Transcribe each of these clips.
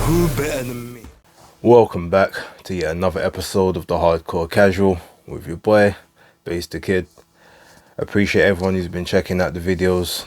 Who better than me? Welcome back to yet another episode of the Hardcore Casual with your boy, Base the Kid. Appreciate everyone who's been checking out the videos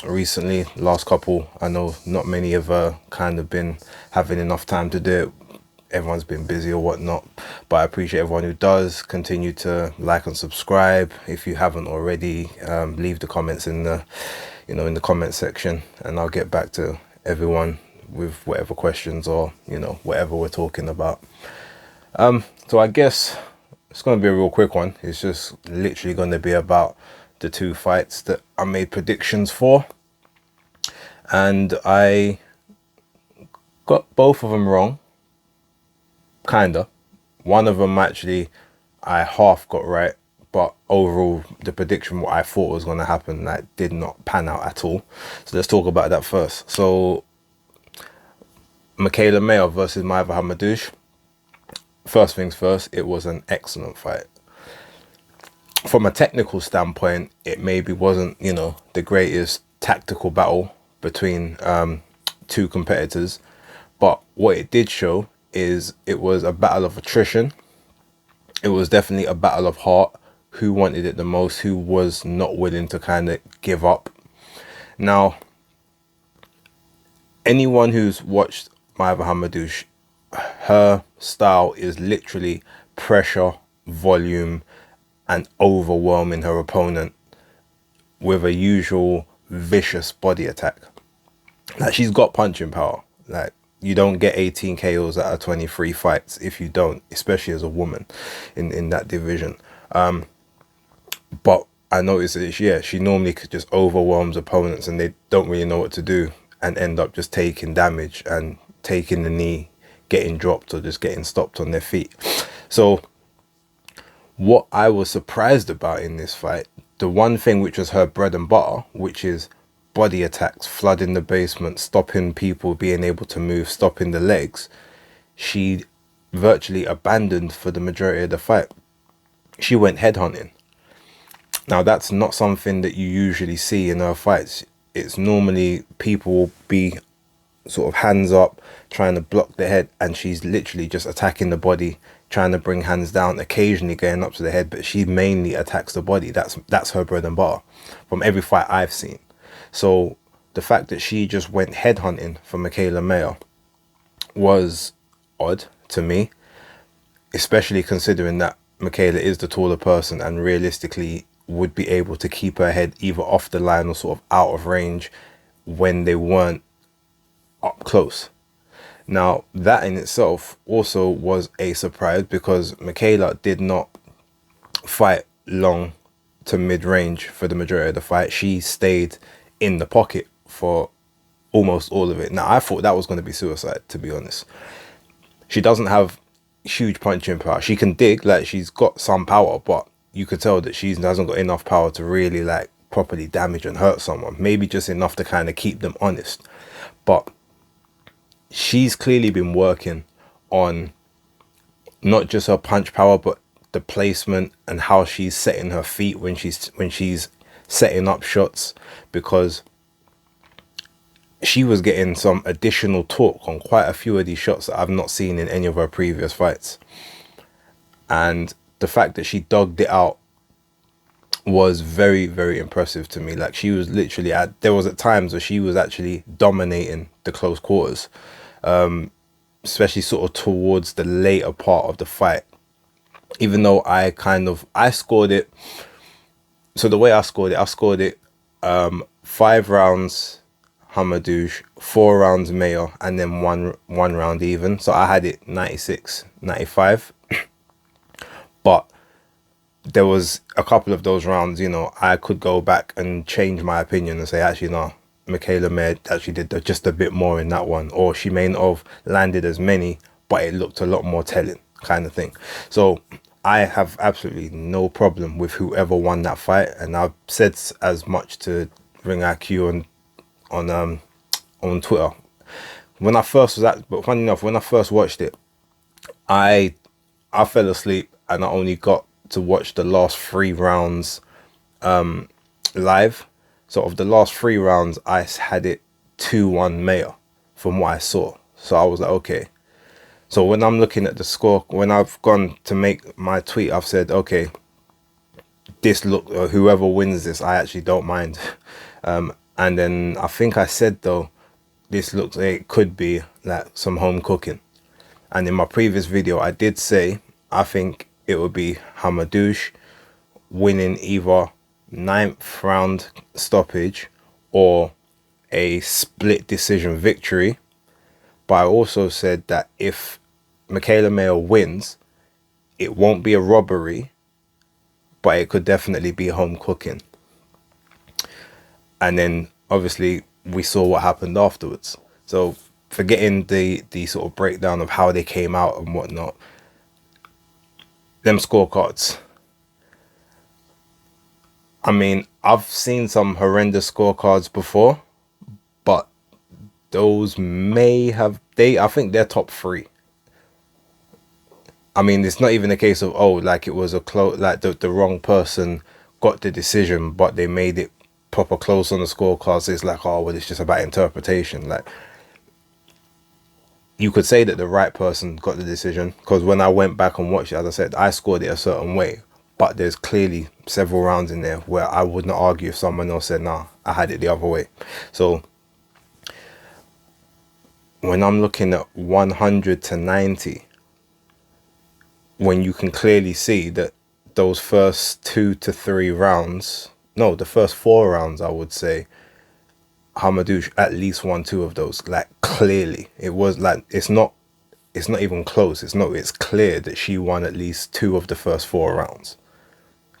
recently. Last couple, I know not many have kind of been having enough time to do it. Everyone's been busy or whatnot, but I appreciate everyone who does. Continue to like and subscribe if you haven't already. Leave the comments in the in the comment section, and I'll get back to everyone with whatever questions or whatever we're talking about. So I guess it's going to be a real quick one. It's just literally going to be about the two fights that I made predictions for, and I got both of them wrong. Kinda. One of them actually I half got right, but overall the prediction what I thought was going to happen did not pan out at all. So let's talk about that first. So Mikaela Mayer versus Maïva Hamadouche. First things first, it was an excellent fight. From a technical standpoint, it maybe wasn't the greatest tactical battle between two competitors, but what it did show is it was a battle of attrition. It was definitely a battle of heart. Who wanted it the most? Who was not willing to kind of give up? Now, anyone who's watched Maïva Hamadouche, her style is literally pressure, volume, and overwhelming her opponent with a usual vicious body attack. Like, she's got punching power. Like, you don't get 18 KOs out of 23 fights if you don't, especially as a woman in that division. But I noticed that, she normally just overwhelms opponents and they don't really know what to do and end up just taking damage and taking the knee, getting dropped, or just getting stopped on their feet. So what I was surprised about in this fight, the one thing which was her bread and butter, which is body attacks, flooding the basement, stopping people being able to move, stopping the legs, she virtually abandoned for the majority of the fight. She went headhunting. Now, that's not something that you usually see in her fights. It's normally people will be sort of hands up, trying to block the head, and she's literally just attacking the body, trying to bring hands down, occasionally getting up to the head, but she mainly attacks the body. That's her bread and butter from every fight I've seen. So the fact that she just went headhunting for Mikaela Mayer was odd to me, especially considering that Mikaela is the taller person and realistically would be able to keep her head either off the line or sort of out of range when they weren't up close. Now, that in itself also was a surprise because Mikaela did not fight long to mid-range for the majority of the fight. She stayed in the pocket for almost all of it. Now, I thought that was going to be suicide, to be honest. She doesn't have huge punching power. She can dig, like, she's got some power, but you could tell that she hasn't got enough power to really like properly damage and hurt someone. Maybe just enough to kind of keep them honest. But she's clearly been working on not just her punch power, but the placement and how she's setting her feet when she's setting up shots, because she was getting some additional torque on quite a few of these shots that I've not seen in any of her previous fights. And the fact that she dogged it out was very, very impressive to me. Like, she was literally there was at times where she was actually dominating the close quarters, especially sort of towards the later part of the fight. Even though I scored it. So the way I scored it 5 rounds Hamadouche, 4 rounds Mayer, and then one round even. So I had it 96-95. But there was a couple of those rounds, I could go back and change my opinion and say, actually, no, Mikaela Mayer actually did just a bit more in that one. Or she may not have landed as many, but it looked a lot more telling, kind of thing. So I have absolutely no problem with whoever won that fight, and I've said as much to Ring IQ on Twitter. When I first but funny enough, when I first watched it, I fell asleep and I only got to watch the last 3 rounds live. So of the last 3 rounds, I had it 2-1 Mayer from what I saw. So I was like, okay. So when I'm looking at the score, when I've gone to make my tweet, I've said, okay, this look, whoever wins this, I actually don't mind. And then I think I said, though, this looks like it could be like some home cooking. And in my previous video, I did say I think it would be Hamadouche winning either 9th round stoppage or a split decision victory. But I also said that if Mikaela Mayer wins, it won't be a robbery, but it could definitely be home cooking. And then obviously we saw what happened afterwards. So forgetting the sort of breakdown of how they came out and whatnot, them scorecards. I mean, I've seen some horrendous scorecards before, but those may have, I think they're top 3. I mean, it's not even a case of, oh, like it was a close, like the wrong person got the decision, but they made it proper close on the scorecards. It's like, oh, well, it's just about interpretation. Like, you could say that the right person got the decision, because when I went back and watched it, as I said, I scored it a certain way, but there's clearly several rounds in there where I wouldn't argue if someone else said, nah, I had it the other way. So when I'm looking at 100 to 90, when you can clearly see that those first 2 to 3 rounds, no, the first 4 rounds, I would say, Hamadouche at least won 2 of those. Like, clearly, it was like, it's not even close. It's clear that she won at least 2 of the first 4 rounds,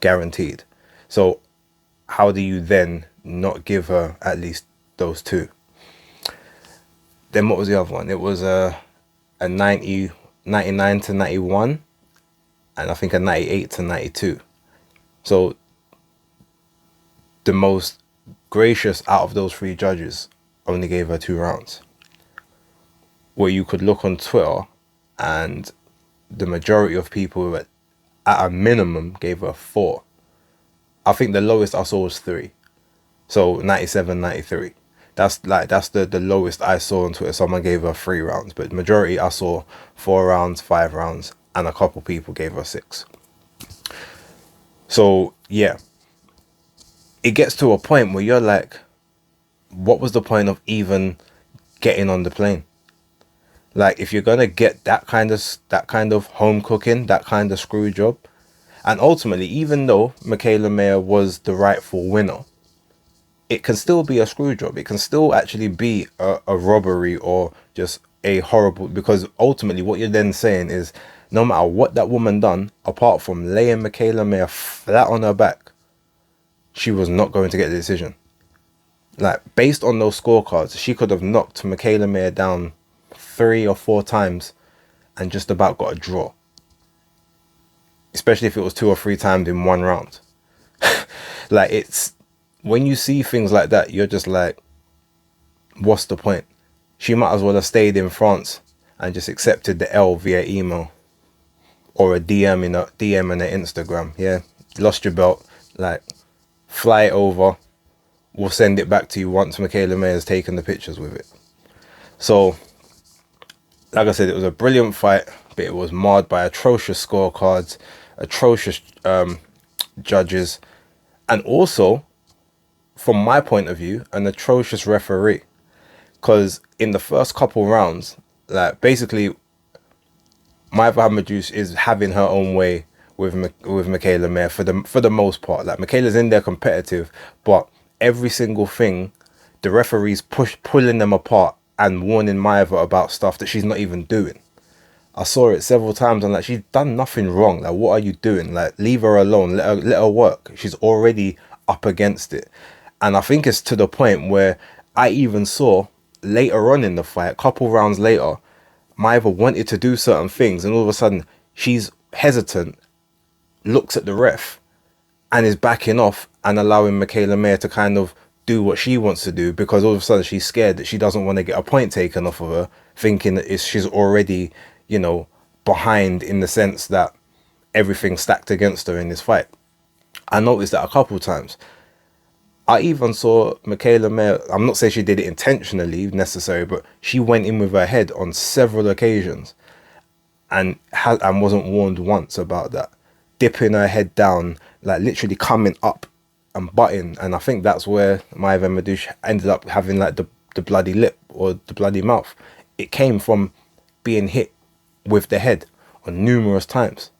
guaranteed. So how do you then not give her at least those 2? Then what was the other one? It was a 99 to 91, and I think a 98 to 92. So the most gracious out of those 3 judges only gave her 2 rounds. Where you could look on Twitter and the majority of people at a minimum gave her 4. I think the lowest I saw was 3. So 97, 93. That's the lowest I saw on Twitter. Someone gave her 3 rounds, but the majority I saw 4 rounds, 5 rounds, and a couple people gave her 6. So yeah, it gets to a point where you're like, what was the point of even getting on the plane? Like, if you're gonna get that kind of home cooking, that kind of screw job, and ultimately, even though Mikaela Mayer was the rightful winner, it can still be a screw job. It can still actually be a robbery or just a horrible, because ultimately what you're then saying is, no matter what that woman done, apart from laying Mikaela Mayer flat on her back, she was not going to get the decision. Like, based on those scorecards, she could have knocked Mikaela Mayer down 3 or 4 times and just about got a draw. Especially if it was 2 or 3 times in 1 round. Like, it's, when you see things like that, you're just like, what's the point? She might as well have stayed in France and just accepted the L via email or a DM in an Instagram. Yeah, lost your belt, like, fly it over, we'll send it back to you once Mikaela Mayer has taken the pictures with it. So like I said, it was a brilliant fight, but it was marred by atrocious scorecards, atrocious judges, and also, from my point of view, an atrocious referee. Because in the first couple rounds, like, basically, Maïva Hamadouche is having her own way with Mikaela Mayer for the most part. Like, Mikaela's in there competitive, but every single thing, the referee's pulling them apart and warning Maïva about stuff that she's not even doing. I saw it several times and, like, she's done nothing wrong. Like, what are you doing? Like, leave her alone. Let her work. She's already up against it. And I think it's to the point where I even saw later on in the fight, a couple rounds later, Maïva wanted to do certain things, and all of a sudden she's hesitant, looks at the ref, and is backing off and allowing Mikaela Mayer to kind of do what she wants to do, because all of a sudden she's scared that she doesn't want to get a point taken off of her, thinking that she's already, you know, behind, in the sense that everything's stacked against her in this fight. I noticed that a couple times. I even saw Mikaela Mayer. I'm not saying she did it intentionally, necessarily, but she went in with her head on several occasions, and wasn't warned once about that. Dipping her head down, like literally coming up and butting, and I think that's where Maïva Hamadouche ended up having like the bloody lip or the bloody mouth. It came from being hit with the head on numerous times.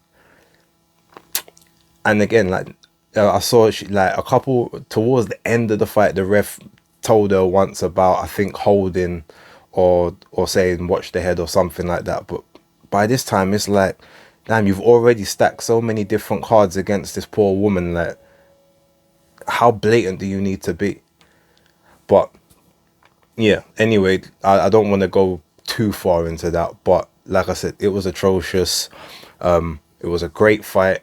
And again, like I saw she, like a couple towards the end of the fight, the ref told her once about, I think, holding or saying watch the head or something like that. But by this time it's like, damn, you've already stacked so many different cards against this poor woman. Like, how blatant do you need to be? But yeah, anyway, I don't want to go too far into that, but like I said, it was atrocious. It was a great fight.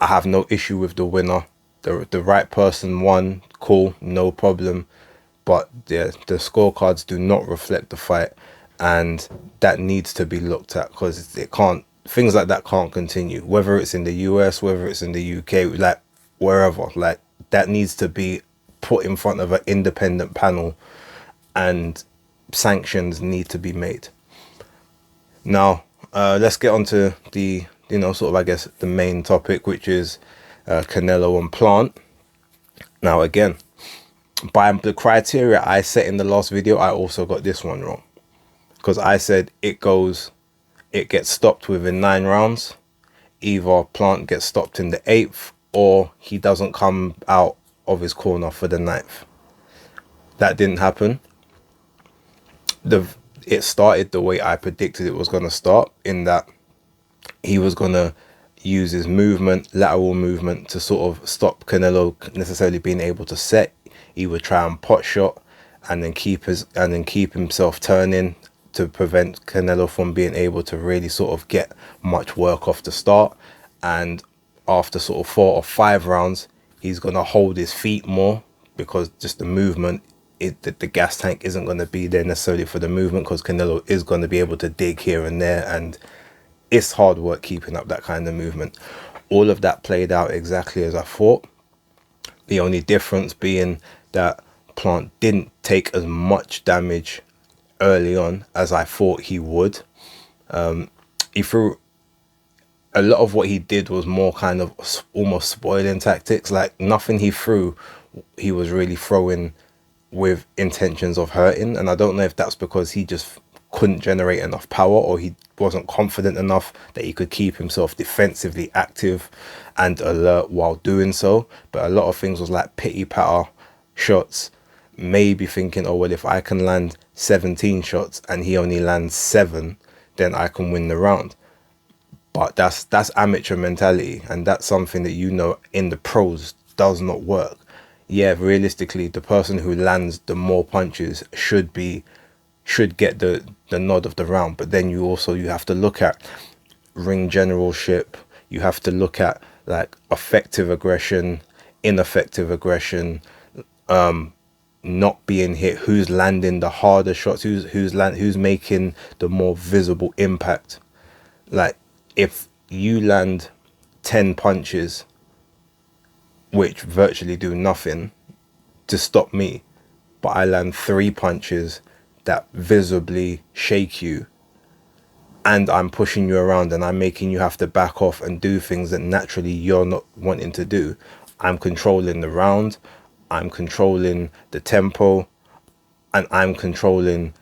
I have no issue with the winner. The right person won, cool, no problem. But yeah, the scorecards do not reflect the fight, and that needs to be looked at, because it can't, things like that can't continue, whether it's in the US, whether it's in the UK, like wherever. Like, that needs to be put in front of an independent panel, and sanctions need to be made. Now, let's get on to the, sort of, I guess, the main topic, which is Canelo and Plant. Now, again, by the criteria I set in the last video, I also got this one wrong, because I said it gets stopped within 9 rounds. Either Plant gets stopped in the 8th, or he doesn't come out of his corner for the 9th. That didn't happen. It started the way I predicted it was going to start, in that he was going to use his movement, lateral movement, to sort of stop Canelo necessarily being able to set. He would try and pot shot, and then keep himself turning, to prevent Canelo from being able to really sort of get much work off the start. And after sort of 4 or 5 rounds, he's going to hold his feet more, because just the movement, the gas tank isn't going to be there necessarily for the movement, because Canelo is going to be able to dig here and there, and it's hard work keeping up that kind of movement. All of that played out exactly as I thought. The only difference being that Plant didn't take as much damage early on as I thought he would. He threw, a lot of what he did was more kind of almost spoiling tactics. Like, nothing he threw, he was really throwing with intentions of hurting. And I don't know if that's because he just couldn't generate enough power, or he wasn't confident enough that he could keep himself defensively active and alert while doing so. But a lot of things was like pity patter shots, maybe thinking, oh well, if I can land 17 shots and he only lands 7, then I can win the round. But that's amateur mentality, and that's something that, in the pros does not work. Yeah, realistically, the person who lands the more punches should get the nod of the round. But then you have to look at ring generalship. You have to look at like effective aggression, ineffective aggression, not being hit, who's landing the harder shots, who's making the more visible impact. Like, if you land 10 punches which virtually do nothing to stop me, but I land 3 punches that visibly shake you, and I'm pushing you around, and I'm making you have to back off and do things that naturally you're not wanting to do. I'm controlling the round, I'm controlling the tempo, and I'm controlling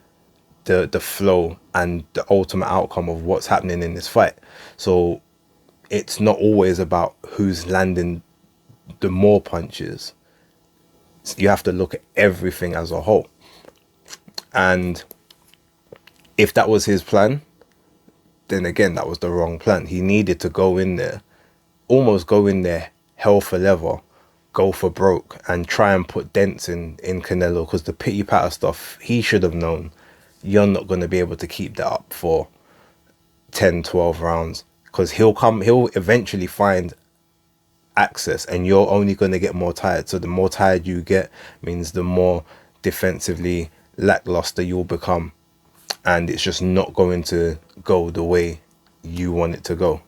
the flow and the ultimate outcome of what's happening in this fight. So it's not always about who's landing the more punches. You have to look at everything as a whole. And if that was his plan, then again, that was the wrong plan. He needed to go in there, almost go in there hell for leather, go for broke, and try and put dents in Canelo, because the pity patter stuff, he should have known you're not going to be able to keep that up for 10, 12 rounds, because he'll eventually find access, and you're only going to get more tired. So the more tired you get means the more defensively lackluster you'll become, and it's just not going to go the way you want it to go.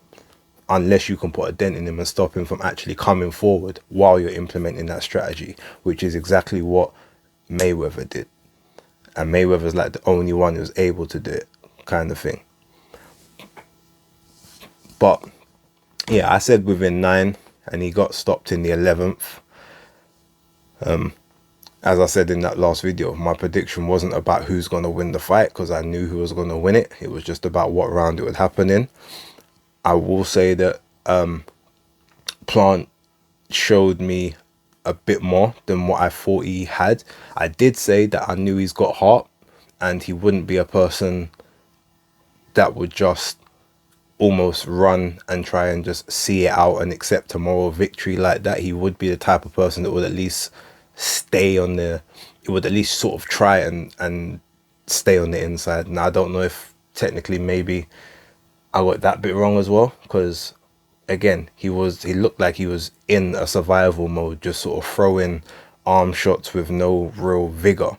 unless you can put a dent in him and stop him from actually coming forward while you're implementing that strategy, which is exactly what Mayweather did. And Mayweather's like the only one who was able to do it, kind of thing. But yeah, I said within 9, and he got stopped in the 11th. As I said in that last video, my prediction wasn't about who's going to win the fight, because I knew who was going to win it. It was just about what round it would happen in. I will say that Plant showed me a bit more than what I thought he had. I did say that I knew he's got heart, and he wouldn't be a person that would just almost run and try and just see it out and accept a moral victory like that. He would be the type of person that would at least stay on the, it would at least sort of try and stay on the inside. Now, I don't know if technically maybe I got that bit wrong as well, because again, he looked like he was in a survival mode, just sort of throwing arm shots with no real vigor.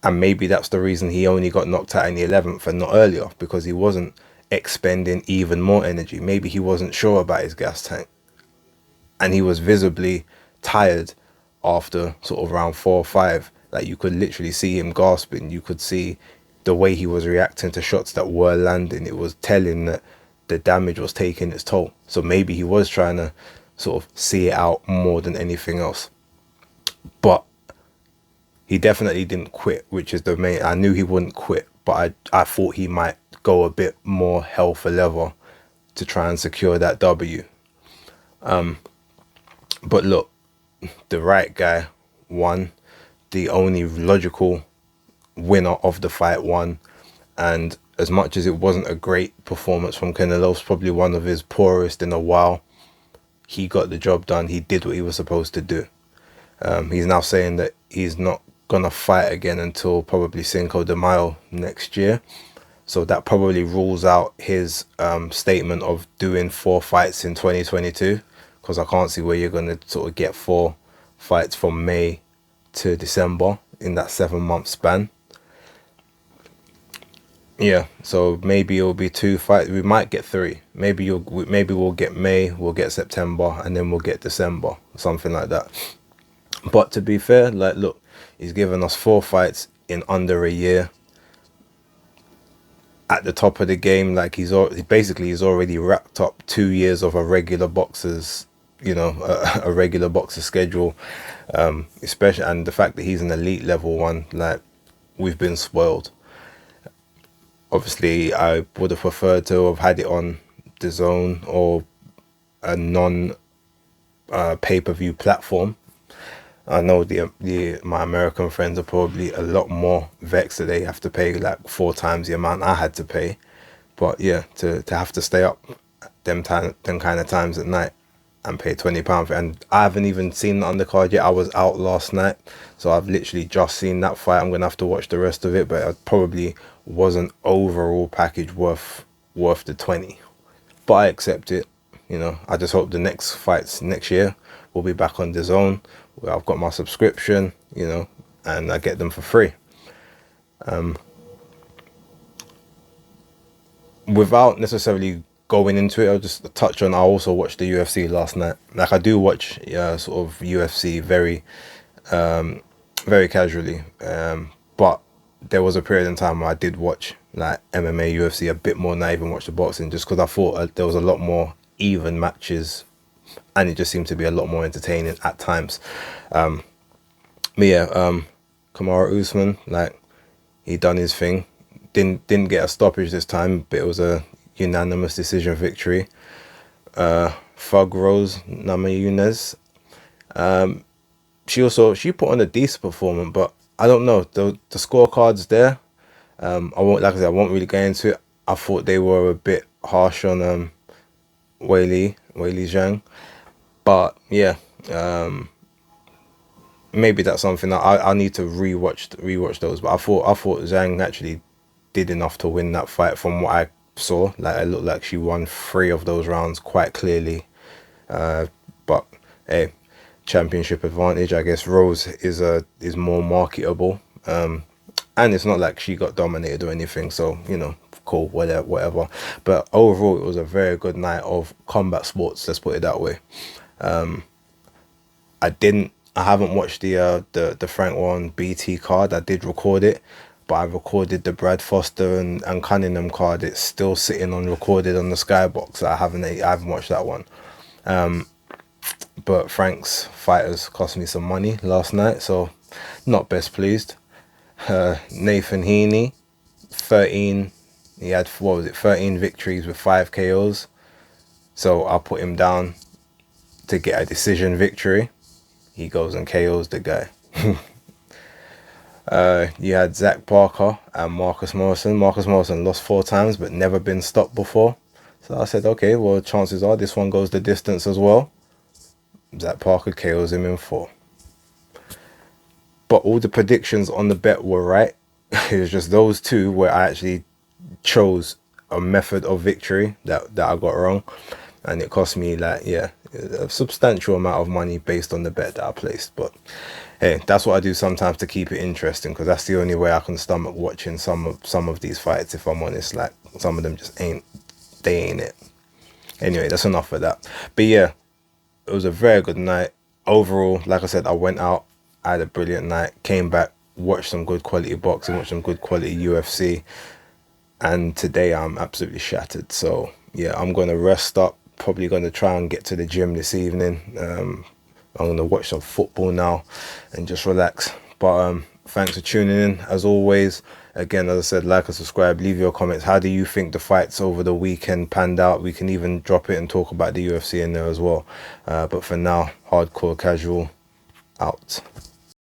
And maybe that's the reason he only got knocked out in the 11th and not earlier, because he wasn't expending even more energy. Maybe he wasn't sure about his gas tank, and he was visibly tired after sort of round 4 or 5. Like, you could literally see him gasping. You could see the way he was reacting to shots that were landing. It was telling that the damage was taking its toll. So maybe he was trying to sort of see it out more than anything else. But he definitely didn't quit, which is the main. I knew he wouldn't quit, but I thought he might go a bit more hell for leather to try and secure that W. But look, the right guy won. The only logical winner of the fight won. And as much as it wasn't a great performance from Canelo, it's probably one of his poorest in a while, he got the job done. He did what he was supposed to do. He's now saying that he's not gonna fight again until probably Cinco de Mayo next year. So that probably rules out his statement of doing 4 fights in 2022, because I can't see where you're going to sort of get 4 fights from May to December in that 7-month span. Yeah, so maybe it'll be 2 fights. We might get 3. Maybe we'll get May, we'll get September, and then we'll get December, something like that. But to be fair, like, look, he's given us 4 fights in under a year. At the top of the game, like, he's already racked up 2 years of a regular boxer's, a regular boxer schedule, especially, and the fact that he's an elite level one, like, we've been spoiled. Obviously, I would have preferred to have had it on DAZN or a non pay-per-view platform. I know my American friends are probably a lot more vexed that they have to pay like 4 times the amount I had to pay. But yeah, to have to stay up them kind of times at night and pay £20, and I haven't even seen the undercard yet. I was out last night, so I've literally just seen that fight. I'm gonna have to watch the rest of it, but it probably wasn't overall package worth the 20. But I accept it. I just hope the next fights next year will be back on DAZN, where I've got my subscription, and I get them for free. Without necessarily going into it, I'll just touch on, I also watched the UFC last night. Like, I do watch sort of UFC very casually, but there was a period in time where I did watch like MMA, UFC a bit more than I even watched the boxing, just because I thought there was a lot more even matches, and it just seemed to be a lot more entertaining at times. But yeah, Kamaru Usman, like, he done his thing. Didn't get a stoppage this time, but it was a unanimous decision victory. Thug Rose Namajunas, she put on a decent performance, but I don't know, the scorecards there, I won't really get into it. I thought they were a bit harsh on Weili Zhang, but yeah, maybe that's something that I need to rewatch those. But I thought Zhang actually did enough to win that fight from what I saw. Like, it looked like she won 3 of those rounds quite clearly. But hey, championship advantage. I guess Rose is more marketable, and it's not like she got dominated or anything. So, of cool, whatever. But overall, it was a very good night of combat sports, let's put it that way. I haven't watched the Frank Warren BT card. I did record it, but I recorded the Brad Foster and Cunningham card. It's still sitting on recorded on the Skybox. I haven't watched that one. But Frank's fighters cost me some money last night, so not best pleased. Nathan Heaney, 13. He had, what was it, 13 victories with 5 KOs. So I'll put him down to get a decision victory. He goes and KOs the guy. You had Zach Parker and Marcus Morrison. Marcus Morrison lost 4 times but never been stopped before. So I said, okay, well, chances are this one goes the distance as well. Zach Parker KOs him in 4. But all the predictions on the bet were right. It was just those 2 where I actually chose a method of victory that I got wrong. And it cost me, like, yeah, a substantial amount of money based on the bet that I placed. But hey, that's what I do sometimes to keep it interesting, because that's the only way I can stomach watching some of these fights, if I'm honest. Like, some of them just ain't it. Anyway, that's enough of that. But yeah, it was a very good night. Overall, like I said, I went out, I had a brilliant night, came back, watched some good quality boxing, watched some good quality UFC. And today I'm absolutely shattered. So yeah, I'm going to rest up. Probably going to try and get to the gym this evening. I'm going to watch some football now and just relax. But thanks for tuning in. As always, again, as I said, like and subscribe, leave your comments. How do you think the fights over the weekend panned out? We can even drop it and talk about the UFC in there as well. But for now, hardcore casual out.